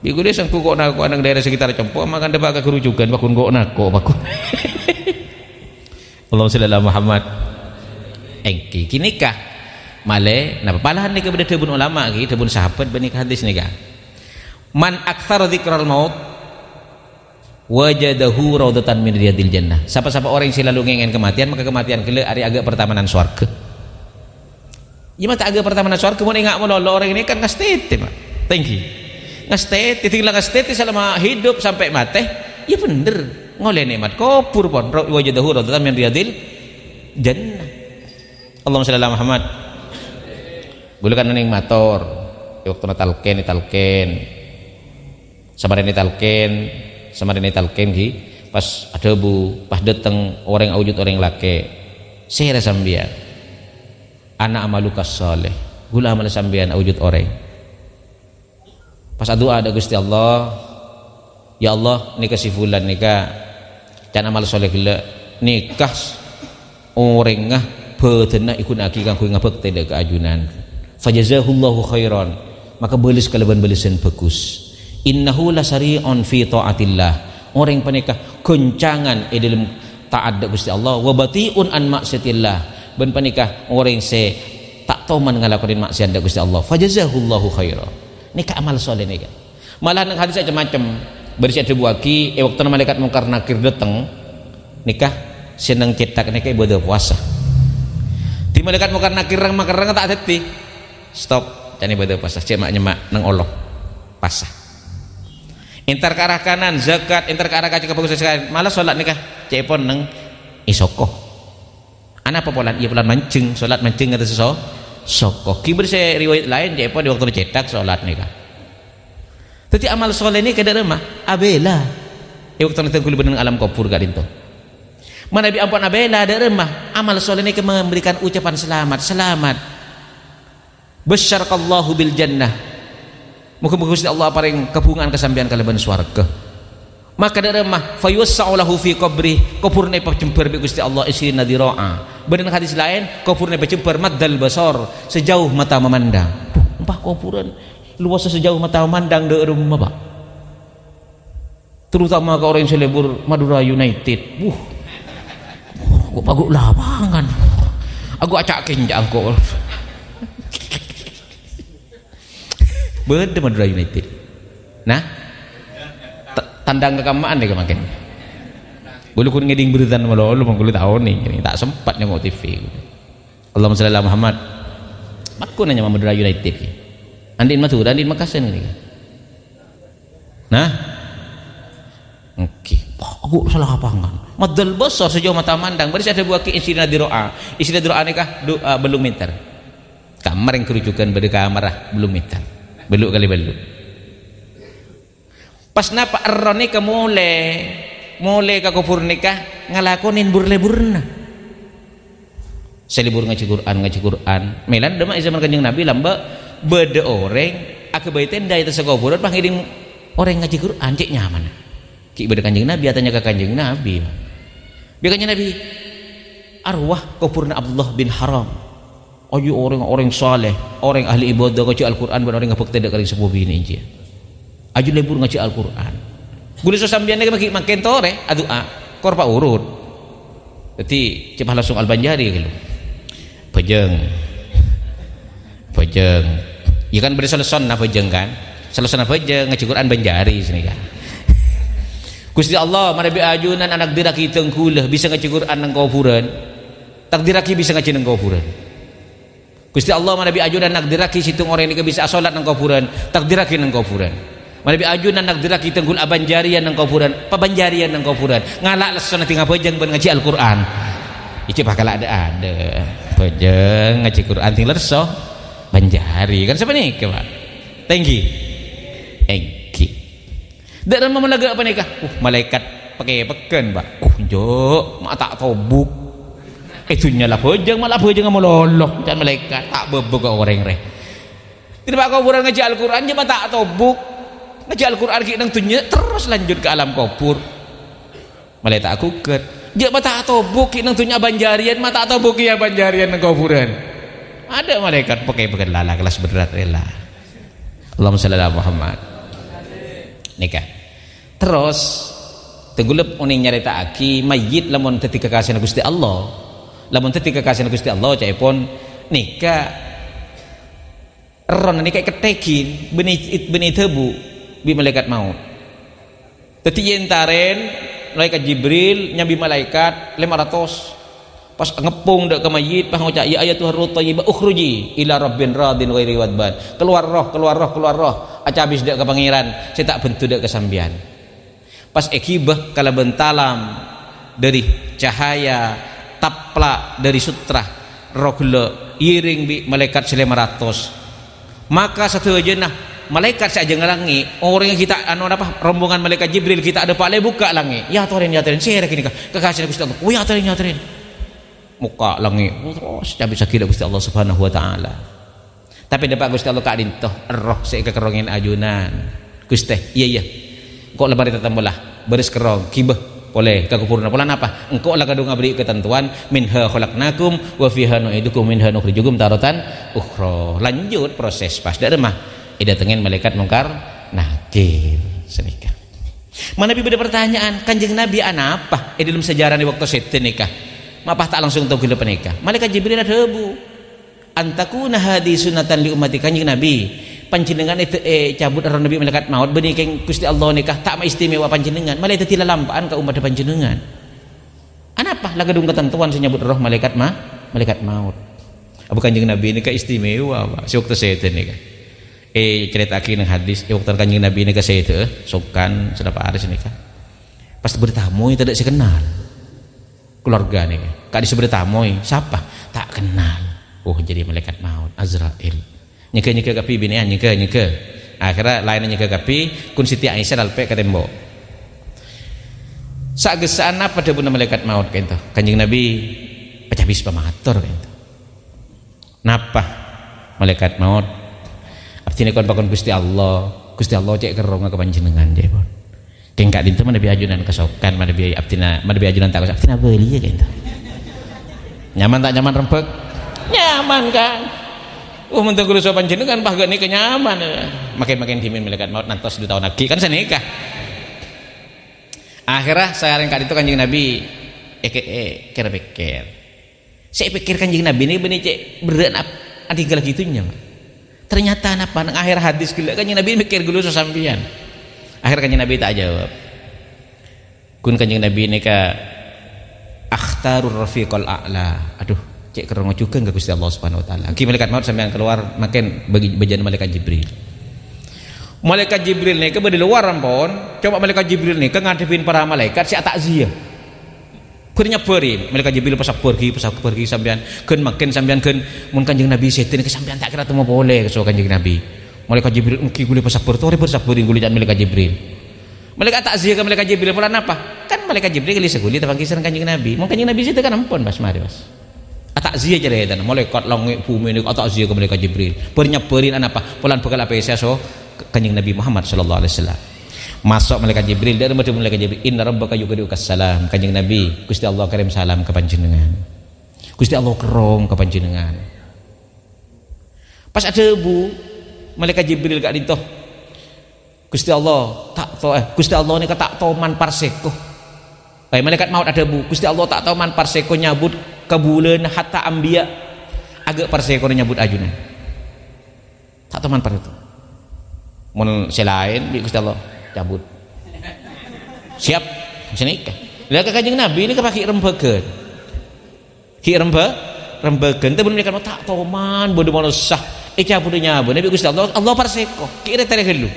[SPEAKER 1] di gue sang kok nak kok anak daerah sekitar Cempo makan debat kerujukan bakun kok nak kok bakun Allahumma shalli ala Muhammad engki kinikah male nah palahan ni kepada tebun ulama ki tebun sahabat benik hadis ni man aktsara dzikral maut wajadahu raudatan min riyadil jannah siapa-siapa orang yang selalu ngengen kematian maka kematian kelak ari agak pertamanan swarga ya mata agak pertamanan swarga mun ingat mololo orang ini kan ngastete mak thank you ngastete tinggal ngastete selama hidup sampai mati ya bener ngoleh nikmat kopur pon wajadahu raudatan min riyadil jannah Allahumma shalli ala Muhammad boleh kan ning motor waktu talken samarin talken ki pas ada bu pas datang orang wujud orang laki saya sambian anak amalukas saleh gula amal sambian wujud orang pas doa ada Gusti Allah ya Allah nikah si fulan nikah can amal soleh gila nikah orang ngah beutena ikun aki kang kuing ngabek teh ke ajunan fajazahullahu khairan maka belis kalaban belisan bagus innahu lasari'un fi taatillah orang panikah kencangan dalam taat Gusti Allah wa batiun an maksiatillah ben panikah orang se tak toman ngalakonin maksiat Gusti Allah fajazahullahu khairan nikah amal soleh nikah malah nang hadis macam-macam bersih ada buaki waktu malaikat mungkar nakir datang nikah senang cetak nikah ibadah puasa di malaikat mungkar nakir rang makarang tak hati stop cani ibadah puasa cek mak nyemak nang Allah pasah entar ke arah kanan zakat entar ke arah kaca kebagusan sekali malah sholat nikah cek pon nang isoko anak apa polan iya polan mancing sholat mancing atau soko kiber saya riwayat lain cek pon di waktu cetak sholat nikah tapi amal soleh ini kada remah abela waktu nanti kulit benang alam kubur gak dinto mana bi ampun abela ada remah amal soleh ini memberikan ucapan selamat basyarakallahu bil jannah muka-muka Gusti Allah paring kebungaan kesambian kalaban swarga maka ada remah fayussa'u lahu fi qabri kuburne pacemper bi Gusti Allah isrina dhira'a bener hadis lain kuburne pacemper maddal basar sejauh mata memandang empah kuburan luas sejauh mata memandang de rumah Pak terutama ke orang yang selebur Madura United kok bagus lapangan aku acakin jangkau beda Madura United nah tandang kekamaan deh kemakin boleh kun ngeding beritan malu lu mengkulit tahun nih tak sempat nengok TV Allahumma shalli ala Muhammad aku nanya Madura United Andin Madura, Andin Makassar ini. Nah, oke. Aku salah lapangan. Madal besar sejauh mata mandang. Berarti ada buah istina diroa. Istina diroa nikah belum meter. Kamar yang kerujukan pada kamar belum meter. Belum kali belum. Pas napa error nikah mulai ke kufur nikah ngalakonin burle-burna. Selibur ngaji Quran. Melan dema zaman Kanjeng Nabi lamba beda orang aku bayi tenda itu sekoboran pangiring orang ngaji Quran cek nyaman ki beda Kanjeng Nabi tanya ke Kanjeng Nabi biar Kanjeng Nabi arwah kupurna Abdullah bin Haram ayo orang-orang saleh orang ahli ibadah ngaji Al-Quran dan orang ngapek tidak kali sebuah bini aja ayo lebur ngaji Al-Quran gula sosambian lagi makin tore adua korpa urut jadi cepat langsung Al-Banjari gitu pejeng ya kan beri seleson apa jeng kan seleson apa jeng ngaji Quran Banjari sini kan Gusti Allah mana bi ajunan anak diraki tengkulah bisa ngaji Quran nang kuburan tak diraki bisa ngaji nang kuburan Gusti Allah mana bi ajunan anak diraki situng orang ini bisa salat nang kuburan tak diraki nang kuburan mana bi ajunan anak diraki tengkul abanjarian nang kuburan pabanjarian nang kuburan ngalak leson tinggal pejeng ben ngaji Al-Quran itu bakal ada pejeng ngaji Quran tinggal leso Banjari kan siapa nih Pak Tengki Eki dan memang laga apa nikah malaikat pakai peken Pak. Jo mak tak tobuk itu nyala bojeng malah bojeng mau lolok dan malaikat tak bebek orang reh tidak kuburan ngaji Al-Quran je tak tobuk ngaji Al-Quran ki nang tunya terus lanjut ke alam kubur malaikat aku ket dia tak tobuk ki nang tunya banjarian mata tobuk ya banjarian nang kuburan ada malaikat pakai peken lala kelas berat rela Allahumma shalli ala Muhammad nikah terus tenggulep uning nyarita aki mayit lamun teti kekasih Gusti Allah lamun teti kekasih Gusti Allah cai pun nikah ron nikah ketekin benih tebu bi malaikat maut teti yentaren malaikat Jibril nyambi malaikat 500 pas ngepung dek ke mayit pas ngucap ya ayatul thayyibah ukhruji ila rabbin radin ghairi wadban keluar roh aca habis dek ke pangeran saya tak bentu dek kesambian pas ekibah kala bentalam dari cahaya tapla dari sutra rogle iring bi malaikat 500 maka satu aja nah malaikat saja ngalangi orang yang kita rombongan malaikat Jibril kita ada pak buka langi ya toren saya kini kekasih Gusti Allah ya toren muka langi terus bisa kira Gusti Allah Subhanahu wa taala tapi dapat Gusti Allah kadin toh roh saya kekerongin ajunan Gusti iya kok lebar tetembelah beres kerong kibah boleh kakupurna pola apa engkau lah kadung ngabri ketentuan minha khalaqnakum wa fiha nu'idukum minha nukhrijukum taratan ukhra lanjut proses pas dak mah datengin malaikat mungkar nakir senikah mana bi ada pertanyaan kanjeng Nabi apa dalam sejarah di waktu seten nikah mapah tak langsung tahu gila penikah malaikat Jibril ada debu antakuna hadi sunatan li ummati kanjeng Nabi panjenengan itu cabut orang Nabi malaikat maut benih keng Gusti Allah nikah tak istimewa panjenengan malah itu tidak lampaan ke umat panjenengan anapa lah gedung ketentuan senyabut roh malaikat maut abu kanjeng Nabi nikah istimewa si waktu seten nikah cerita akhir hadis waktu kanjeng Nabi nikah seten sokan sedapa ada nikah pas bertamu tidak sekenal keluarga nikah kak disebut tamu siapa tak kenal jadi malaikat maut Azrail nyeke kapi binian nyeke akhirnya lain nyeke kapi kun Siti Aisyah dalpe ke tembok sak gesana pada bunda malaikat maut kento kanjeng Nabi pecah bis pamatur kento napa malaikat maut artinya kon pakon Gusti Allah cek kerong ke panjenengan je pun keng kak dinten mana bi ajunan kesokan mana bi ajunan tak abtina beuli kento nyaman tak nyaman rempek nyaman kan mentok kulo sopan jenengan pah gak nikah nyaman makin dimin malaikat maut nantos 2 tahun lagi kan saya nikah akhirnya saya ringkat itu kanjeng Nabi kira pikir saya pikir kanjeng Nabi ini benih cek berat adik gitunya ternyata apa nang akhir hadis gila kanjeng Nabi mikir dulu sesampian akhir kanjeng Nabi tak jawab kun kanjeng Nabi ini ka akhtarur rafiqal a'la aduh cek kerong juga enggak Gusti Allah Subhanahu wa taala. Ki malaikat maut sampean keluar makin bagi bejana malaikat Jibril. Malaikat Jibril nih ke di luar ampun, coba malaikat Jibril nih ke ngadepin para malaikat si takziah. Kurnya beri malaikat Jibril pas pergi sampean keun makin sampean keun mun Kanjeng Nabi setin ke sampean tak kira temu boleh ke Kanjeng Nabi. Malaikat Jibril ki gule pas tore bersaburi gule jan malaikat Jibril. Malaikat takziah ke malaikat Jibril pola apa? Kan malaikat Jibril geus seguli tepangkisan Kanjeng Nabi. Mun Kanjeng Nabi situ kan ampun Mas mari Mas. Takziah jadi dan malaikat langit bumi ini takziah ke malaikat Jibril bernyaperin apa polan bekal apa ya so Kanjeng Nabi Muhammad sallallahu alaihi wasallam masuk malaikat Jibril dari malaikat Jibril inna rabbaka yuqri'ukas salam Kanjeng Nabi Gusti Allah kirim salam ke panjenengan Gusti Allah kerong ke panjenengan pas ada bu malaikat Jibril gak dintoh Gusti Allah tak tahu Gusti Allah ini tak tahu man parseko malaikat maut ada bu Gusti Allah tak tahu man parseko nyabut kebulan hatta ambia agak parseko nyabut ajunan tak teman par itu mun selain Gusti Allah cabut siap bisa nikah lihat ke Kanjeng Nabi ini kepaki rembegeun ki rembegeun teh menika tak toman bodoh manusia cabut nyabut Nabi Gusti Allah parseko ki tere helu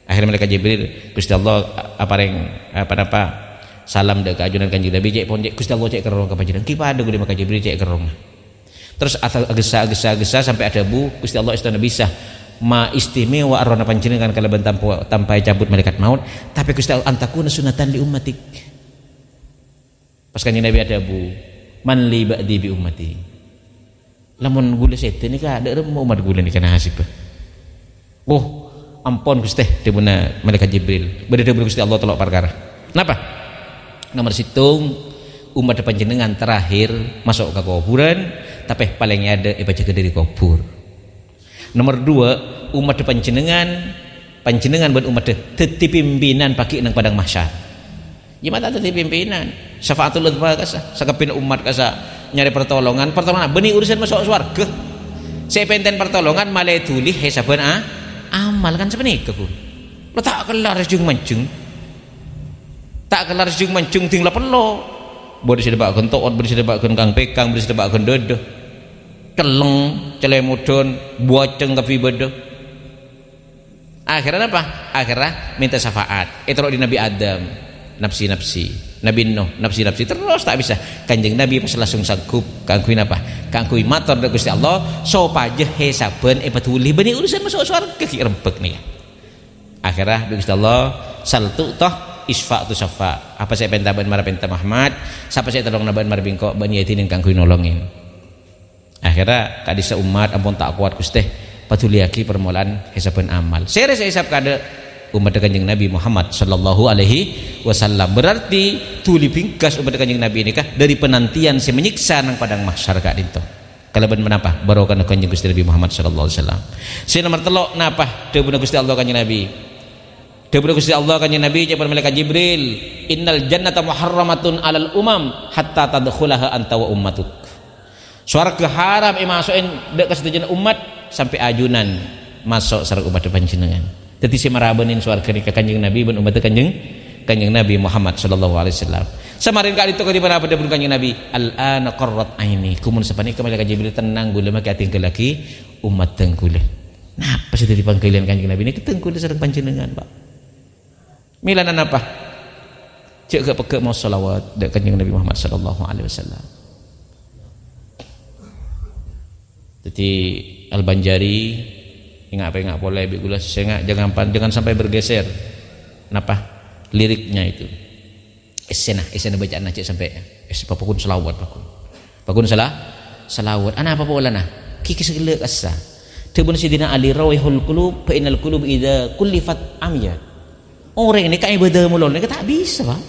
[SPEAKER 1] akhirnya mereka Jibril Gusti Allah apa salam dek ajunan Kanjeng Nabi cek pon cek Gusti Allah cek kerong ke panjenengan ki pada gede maka Jibril cek kerong terus gesa sampai ada bu Gusti Allah istana bisa ma istimewa arona panjenengan kalaban tanpa cabut malaikat maut, tapi Gusti Allah antakuna sunatan li ummatik. Pas kanjeng Nabi ada bu man li ba'di bi ummati. Lamun gula setan ni ka ada umat gula ni kana hasib. Oh, ampun Gusti dibuna malaikat Jibril. Beda dibuna Gusti Allah tolak perkara. Kenapa? Nomor situng umat panjenengan terakhir masuk ke kuburan, tapi paling ada baca ke dari kubur. Nomor dua, umat panjenengan buat umat teti pimpinan pakai nang padang mahsyar. Gimana teti pimpinan? Syafaatul udhma kasa, sakapin umat kasa nyari pertolongan benih urusan masuk surga. Saya penten pertolongan malah tuli hesaban amal kan sebenarnya ku. Lo tak kelar jung mancung. Tak kelar jung mancung tinggal perlo. Boleh sedebakkan toot, boleh sedebakkan kang pekang, boleh sedebakkan dodo. Keleng, celemudon, buaceng tapi bedo. Akhirnya apa? Akhirnya minta syafaat. Itu di Nabi Adam, nafsi. Nabi Nuh, nafsi. Terus tak bisa. Kanjeng Nabi pas langsung sanggup kangkuin apa? Kangkuin matur dari Gusti Allah. Sopaja hesaben betuli bani urusan masuk surga ki rempek nih. Akhirnya Gusti Allah saltu toh isfa tu syafa. Apa saya pentaban marah penta Muhammad? Siapa saya tolong naban marah bingkok bani yatin kangkuin nolongin. Akhirnya kadisa umat ampun tak kuat Gusti patuliaki permulaan hesaban amal. Saya hisab kada umat kanjeng Nabi Muhammad sallallahu alaihi wasallam. Berarti tuli bingkas umat kanjeng Nabi ini kah dari penantian si menyiksa nang padang mahsyar kak dinto. Kalaban menapa barokah kanjeng Gusti Nabi Muhammad sallallahu alaihi wasallam. Si nomor telok napa dawuh Gusti Allah kanjeng Nabi. Dawuh Gusti Allah kanjeng Nabi jabar malaikat Jibril, innal jannata muharramatun alal umam hatta tadkhulaha anta wa ummatuk. Surga haram masukin dek kesetujuan umat sampai ajunan masuk sareng umat panjenengan. Dadi si marabenin surga ni kanjeng Nabi ben umat kanjeng Nabi Muhammad sallallahu alaihi wasallam. Samarin kali itu di mana pada kanjeng Nabi, al-ana qarrat aini. Kumun sapani ka malaikat Jibril tenang gula make ating laki umat tengkule. Napa sih dari panggilan kanjeng Nabi ini ketengkule sareng panjenengan, Pak. Milanan apa? Cek ke peke mau selawat dek kanjeng Nabi Muhammad sallallahu alaihi wasallam. Jadi Al-Banjari ingat boleh bikulah jangan sampai bergeser. Kenapa? Liriknya itu. Esena bacaan cek sampai pakun selawat pakun selawat. Ana apa pola nah? Kiki segala asa. Tebun sidina Ali rawihul qulub fa innal qulub idza kullifat amya. Orang ini kayak beda mulon, ini tak bisa, Pak.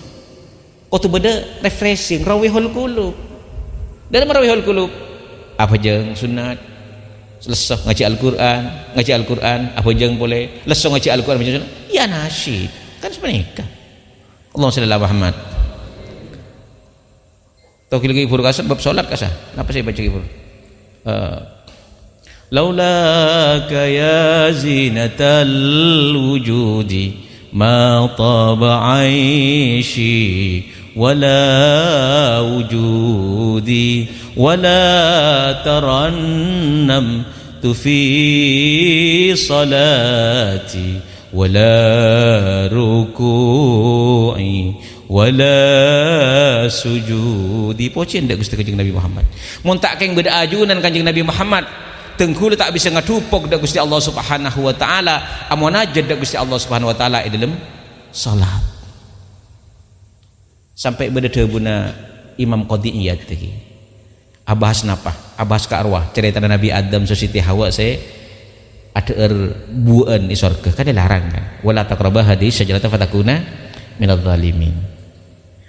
[SPEAKER 1] Kau tu beda refreshing rawihul qulub. Dalam rawihul qulub apa jeng sunat lesok ngaji Al-Quran apa jeng boleh lesok ngaji Al-Quran macam sunat ya nasyid kan sebenarnya Allahumma shalli ala Muhammad. Tahu lagi ibur kasar bab salat kasar apa saya baca ibur laulaka ya zinatal wujudi ma taba aishi wala wujudi wala tarannam fi salati wala ruku'i wala sujudi. Pocen dak Gusti Kanjeng Nabi Muhammad mun tak keng beda ajunan Kanjeng Nabi Muhammad tengkul tak bisa ngadupok dak Gusti Allah Subhanahu wa taala amun najad dak Gusti Allah Subhanahu wa taala dalam salat. Sampai beda debuna Imam Qadiyat tadi abahas napa abahas ka arwah cerita Nabi Adam so Siti Hawa saya ada buan di surga kan dilarang kan wala taqrabah hadis sajarata fatakuna minadz zalimin.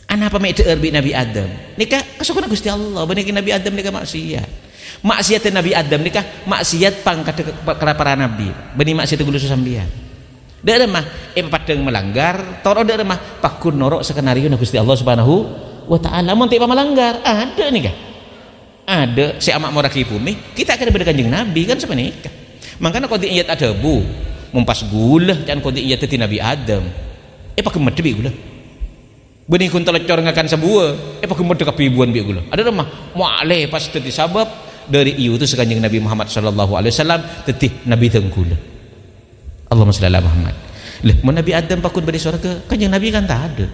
[SPEAKER 1] Ana apa mek bi Nabi Adam nikah kesukaan Gusti Allah benekin Nabi Adam nikah maksiat Nabi Adam nikah maksiat pangkat para nabi benih maksiat gulu sambian. Dak mah padang melanggar toro dak mah pakun norok skenario na Gusti Allah Subhanahu wa taala mun teu melanggar ada nih kah ada si amak moraki bumi kita akan beda kanjeng Nabi kan sebenarnya makanya qadiyat ada bu mumpas gula can qadiyat ti Nabi Adam pakai medhe gula benih kun telecor ngakan sebuah pakai medhe kapibuan bi gula ada mah muale pas teu sabab dari ieu tu sekanjeng Nabi Muhammad sallallahu alaihi wasallam tetih Nabi tenggula. Allahumma shalli ala Muhammad. Lah mun Nabi Adam pakun bade surga, kanjeng Nabi kan tak ada.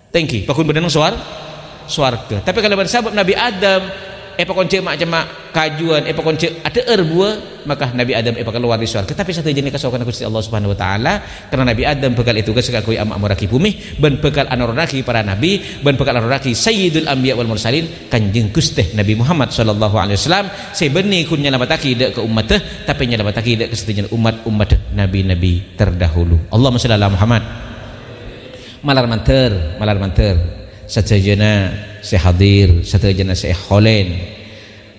[SPEAKER 1] Thank you. Pakun bade nang surga. Tapi kalau bersabab Nabi Adam
[SPEAKER 2] konce macam kajuan konce ada erbua maka Nabi Adam keluar dari surga. Tetapi satu jenis kasokan Gusti Allah Subhanahu wa taala karena Nabi Adam bekal itu kesakui amak muraki bumi ben bekal anoraki para nabi ben bekal anoraki sayyidul anbiya wal mursalin kanjeng Gusti Nabi Muhammad sallallahu alaihi wasallam sebeni kun nyelamataki dak ke umat tapi nyelamataki dak kesetujuan umat nabi-nabi terdahulu. Allahumma shalli ala Muhammad. Malar manter satejana saya hadir satejana saya kholen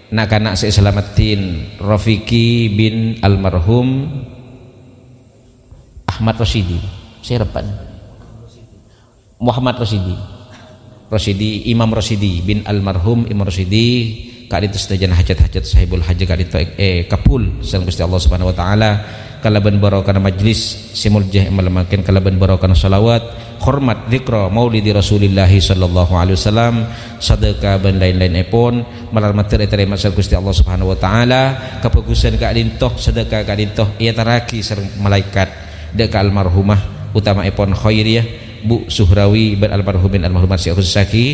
[SPEAKER 2] nak saya selamatin Rafiki bin almarhum Ahmad Rashidi saya repan Muhammad Rashidi Imam Rashidi bin almarhum Imam Rashidi kali itu setejana hajat sahibul haji kali itu kapul sang Gusti Allah Subhanahu wa taala kalaban barokah majlis simuljah melemakin kalaban barokah salawat hormat zikra maulidi Rasulillah sallallahu alaihi wasallam sedekah dan lain-lain epon malar materi terima sal Gusti Allah Subhanahu wa taala kebagusan ka dintoh sedekah ka dintoh ia taraki sareng malaikat dek almarhumah utama epon khairiyah Bu Suhrawi bin almarhumin almarhumat Syekh Saki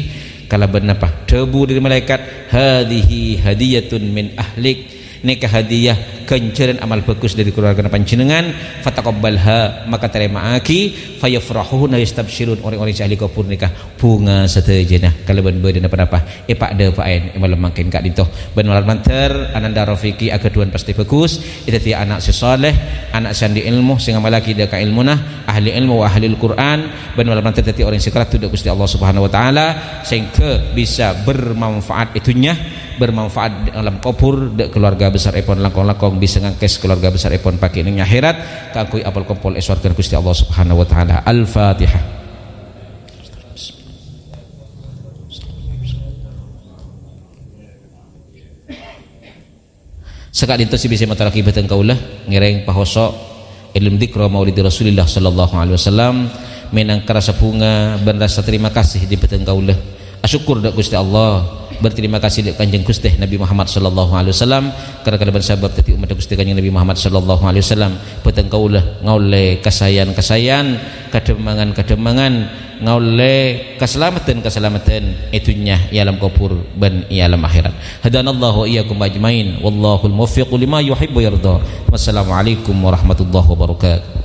[SPEAKER 2] kalaban apa debu dari malaikat hadhihi hadiyatun min ahlik nikah hadiah kenceran amal bagus dari keluarga panjenengan fataqabbalha maka terima aki fayafrahuna yastabsyirun orang-orang ahli kubur nikah bunga satejana kalaban beudeun apa pak de paen malam mangkin kak dintoh ben malam manter ananda Rafiki agaduan pasti bagus itu ti anak sesoleh anak sandi ilmu sing amalaki da ka ilmunah ahli ilmu wa ahli Al-Qur'an ben malam manter ti orang sekerat tu Gusti Allah Subhanahu wa taala sing bisa bermanfaat itunya bermanfaat dalam kubur de keluarga besar epon langkong-langkong bisa ngangkes keluarga besar epon pakai ning akhirat kangkui apal kompol eswarkeun Gusti Allah Subhanahu wa taala. Al-Fatihah. Sekali itu si bisa mataraki beteng kaulah ngireng pahoso ilmu dzikra maulidi Rasulillah sallallahu alaihi wasallam menang kerasa bunga ben rasa terima kasih di beteng kaulah. Asyukur dak Gusti Allah berterima kasih dak Kanjeng Gusti Nabi Muhammad sallallahu alaihi wasallam karena kalaban sabab tadi umat Gusti Kanjeng Nabi Muhammad sallallahu alaihi wasallam peteng kaulah ngaule kasayan kademangan ngaule keselamatan itunya i alam kubur ban i alam akhirat. Hadanallahu iyyakum ajmain wallahul muwaffiq lima yuhibbu yarda. Wassalamualaikum warahmatullahi wabarakatuh.